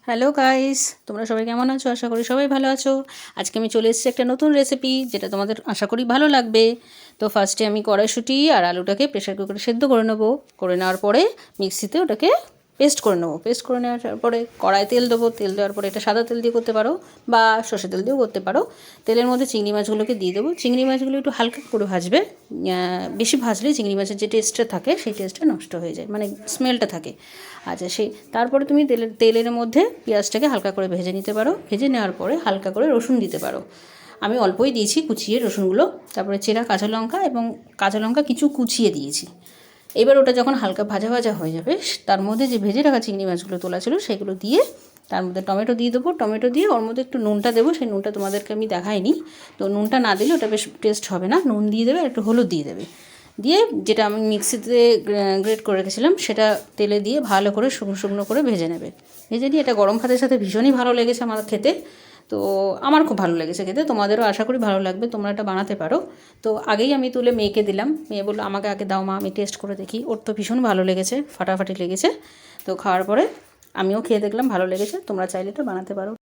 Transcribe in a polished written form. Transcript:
Hello guys, তোমরা সবাই কেমন আছো? আশা করি সবাই ভালো আছো। আজকে আমি চলে এসেছি একটা নতুন রেসিপি, যেটা তোমাদের আশা করি ভালো লাগবে। তো ফার্স্টে আমি কড়াইশুঁটি আর আলুটাকে প্রেশার কুকারে সেদ্ধ করে নেবো। করে নেওয়ার পরে মিক্সিতে ওটাকে পেস্ট করে নেবো। পেস্ট করে নেওয়ার পরে কড়াই তেল দেবো। তেল দেওয়ার পরে এটা সাদা তেল দিয়ে করতে পারো বা সর্ষে তেল দিয়েও করতে পারো। তেলের মধ্যে চিংড়ি মাছগুলোকে দিয়ে দেবো। চিংড়ি মাছগুলো একটু হালকা করে ভাজবে। বেশি ভাজলে চিংড়ি মাছের যে টেস্টটা থাকে সেই টেস্টটা নষ্ট হয়ে যায়, মানে স্মেলটা থাকে। আচ্ছা, তারপরে তুমি তেলের মধ্যে পেঁয়াজটাকে হালকা করে ভেজে নিতে পারো। ভেজে নেওয়ার পরে হালকা করে রসুন দিতে পারো। আমি অল্পই দিয়েছি কুচিয়ে রসুনগুলো। তারপরে চেরা কাঁচা লঙ্কা এবং কাঁচা লঙ্কা কিছু কুচিয়ে দিয়েছি। এবার ওটা যখন হালকা ভাজা ভাজা হয়ে যাবে, তার মধ্যে যে ভেজে রাখা চিংড়ি মাছগুলো তোলা ছিল সেগুলো দিয়ে তার মধ্যে টমেটো দিয়ে দেবো। টমেটো দিয়ে ওর মধ্যে একটু নুনটা দেবো। সেই নুনটা তোমাদেরকে আমি দেখাইনি, তো নুনটা না দিলে ওটা বেশ টেস্ট হবে না। নুন দিয়ে দেবে আর একটু হলুদ দিয়ে দেবে। দিয়ে যেটা আমি মিক্সিতে গ্রেট করে রেখেছিলাম সেটা তেলে দিয়ে ভালো করে শুকনো শুকনো করে ভেজে নেবে। ভেজে নিয়ে এটা গরম ভাতের সাথে ভীষণই ভালো লেগেছে আমার খেতে। তো আমার খুব ভালো লেগেছে খেতে, তোমাদেরও আশা করি ভালো লাগবে, তোমরা এটা বানাতে পারো। তো আগেই আমি তুলে মেয়েকে দিলাম। মেয়ে বললো আমাকে আগে দাও মা, আমি টেস্ট করে দেখি। ওর তো ভীষণ ভালো লেগেছে, ফাটাফাটি লেগেছে। তো খাওয়ার পরে আমিও খেয়ে দেখলাম ভালো লেগেছে। তোমরা চাইলে এটা বানাতে পারো।